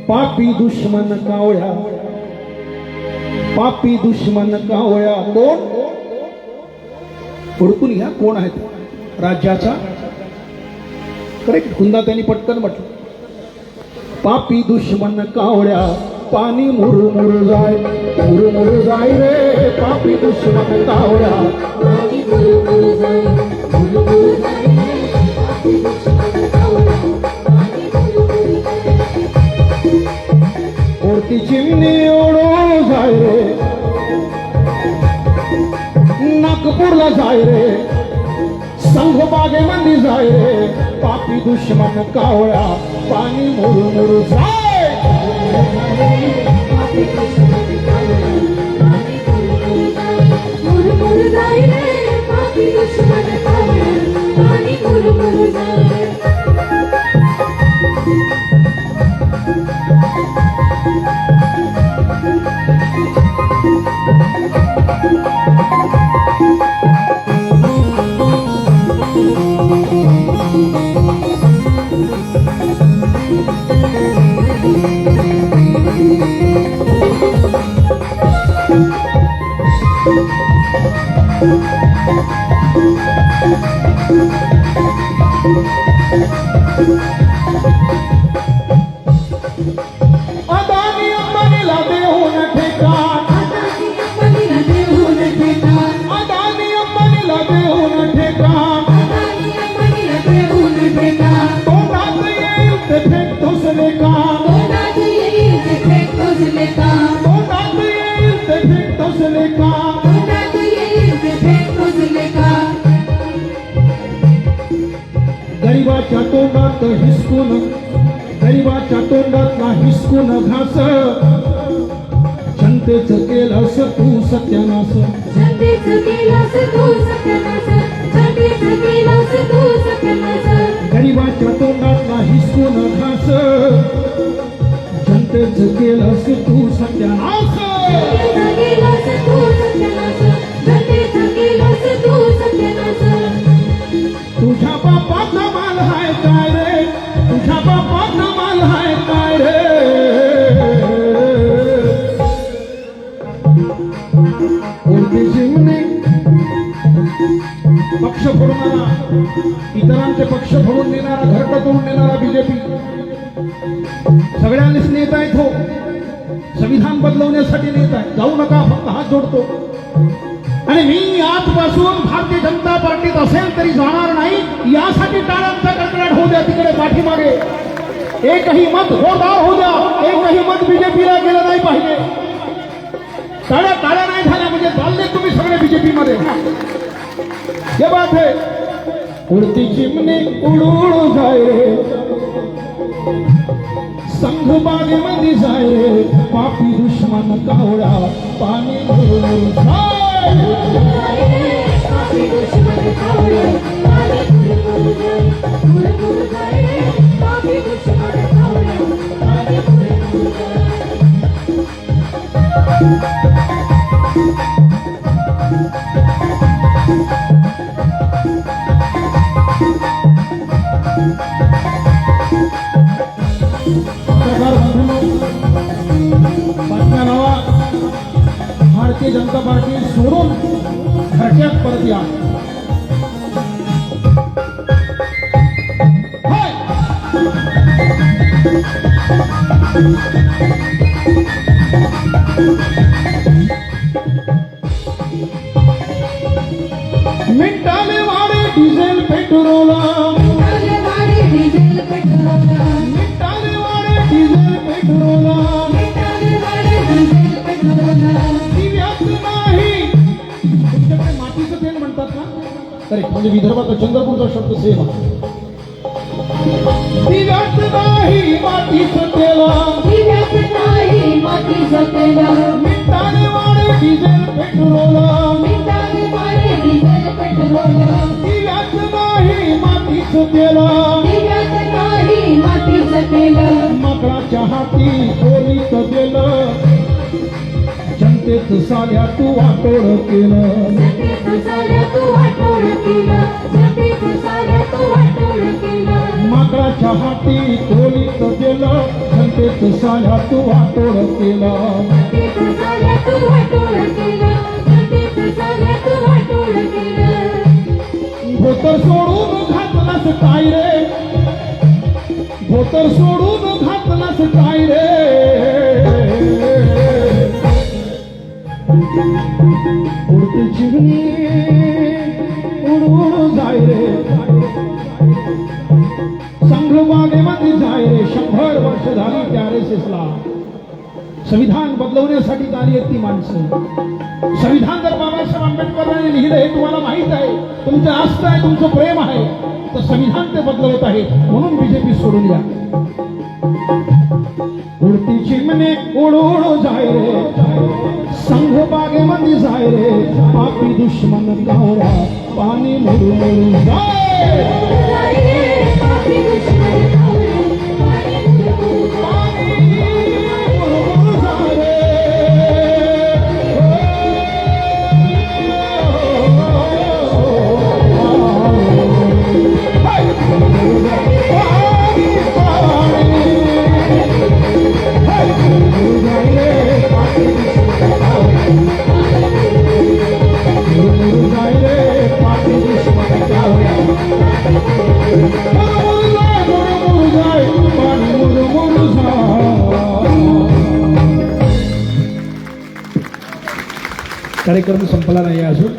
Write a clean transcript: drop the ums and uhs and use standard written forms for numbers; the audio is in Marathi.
पापी दुश्मन कावळ्या, पापी दुश्मन कावळ्या. कोण ओळखून घ्या कोण आहेत. राज्याचा करेक्ट हुंदा त्यांनी पटकन म्हटलं. पापी दुश्मन कावळ्या पाणी मुरमुर जाय, मुरमुर जाय रे. पापी दुश्मन कावळ्या पाणी मुरमुर जाय, मुरमुर जाय रे. पापी दुश्मन कावळ्या पाणी मुरमुर जाय. ओढती चिमणी ओढो जाय रे, नागपूरला जाय रे, संघबागेमध्ये जाय रे. पापी दुश्मन कावळ्या पाणी मुरमुर जाय. पापी दुश्मन कावळ्या पाणी मुरमुर जाय, मुरमुर जाय रे. पापी दुश्मन कावळ्या पाणी मुरमुर जाय. अदानी अंबानीला देऊन ठेकाण, अदानी अंबानीला देऊन ठेकाण, अदानी अंबानीला देऊन ठेकाण. अदानी अंबानीला देऊन ठेकाण. तोंडात येईल ते फेक टोचले का, तोंडात येईल ते फेक टोचले का, तोंडात येईल ते फेक टोचले का. तोंडात येईल ते फेक टोचले का. गरिबाच्या तोंडात हिसकून, गरिबाच्या तोंडात ना हिसकून घास. जनतेचं केलंस तू सत्यानाश, जनतेचं केलंस तू सत्यानाश, जनतेचं केलंस तू सत्यानाश. गरिबाच्या तोंडात ना हिसकून घास. जनतेचं केलंस तू सत्यानाश. जनतेचं केलंस तू सत्यानाश, जनतेचं केलंस तू सत्यानाश. तुझ्या बापाचा माल हाय काय रे, तुझ्या बापाचा माल हाय काय रे. कोणती चिमणी पक्ष फोडणारा, इतरांचे पक्ष फोडून देणारा, घरट तोडून देणारा बीजेपी. सगळ्यांनीच नेता आहे तो, संविधान बदलवण्यासाठी नेता आहे. जाऊ नका, फक्त हात जोडतो. आणि मी आजपासून भारतीय जनता पार्टीत असेल तरी जाणार नाही. यासाठी टाळ्यांचा कडकडाट होऊ द्या तिकडे पाठीमागे. एकही मत जोरदार होऊ द्या, एकही मत बीजेपीला गेलं नाही पाहिजे. टाळ्या टाळ्या नाही झाल्या म्हणजे चालले तुम्ही सगळे बीजेपी मध्ये. हे बात है. उडती चिमणी उडून जाय रे, संघबागेमध्ये जाय रे. पापी दुश्मन कावळा पाणी मुरमुर जाय. पापी दुश्मन कावळ्या पाणी मुरमुर जाय, मुरमुर जाय रे. पापी दुश्मन कावळ्या पाणी मुरमुर जाय. बातम्या नवा. भारतीय जनता पार्टी सोडून घरच्यात परत या. मिंटाले वाडे डिझेल पेट्रोल, मिंटाले वाडे डिझेल पेट्रोल, मिंटाले वाडे डिझेल पेट्रोल. मिंटाले वाडे डिझेल पेट्रोल. दिव्यात नाही, तुमच्याकडे मातीचं तेल म्हणतात ना, करेक्ट. म्हणजे विदर्भाचा चंद्रपूरचा शब्द सेम. दिव्यात नाही मातीचं तेल, दिव्यात नाही मातीचं तेल. मिंटाले वाडे डिझेल पेट्रोल, मिंटाले वाडे डिझेल पेट्रोल. दिव्यात नाही मातीचं तेल. दिव्यात नाही मातीचं तेल. माकडाच्या हाती चोरीत गेलं, जनतेत साल्या तू वाटोळ केलं. जनतेत साल्या तू वाटोळ केलं, जनतेत साल्या तू वाटोळ केलं. माकडाच्या हाती चोरीत गेलं, जनतेत साल्या तू वाटोळ केला मातीत साल्या तू वाटोळ केलं मातीत साल्या तू वाटोळ केलं धोतर सोडून घातलास काय रे धोतर सोडून घातलास काय रे उडती चिमणी उडून जाय रे संघबागेमध्ये जाय रे 100 वर्ष झाली त्या RSS ला संविधान बदलवण्यासाठी आली आहेत ती माणसं संविधान जर बाबासाहेब आंबेडकरांनी लिहिलं हे तुम्हाला माहित आहे तुमचं आस्था आहे तुमचं प्रेम आहे तर संविधान ते बदलवत आहे म्हणून बीजेपी सोडून या उडती चिमणे उडून जाय रे संघ बागेमध्ये जाय रे पापी दुश्मन कावळा पाणी मुरमुरू जाय जाय रे पापी दुश्मन कावळा पाणी मुरमुरू कार्यक्रम संपला नाही अजून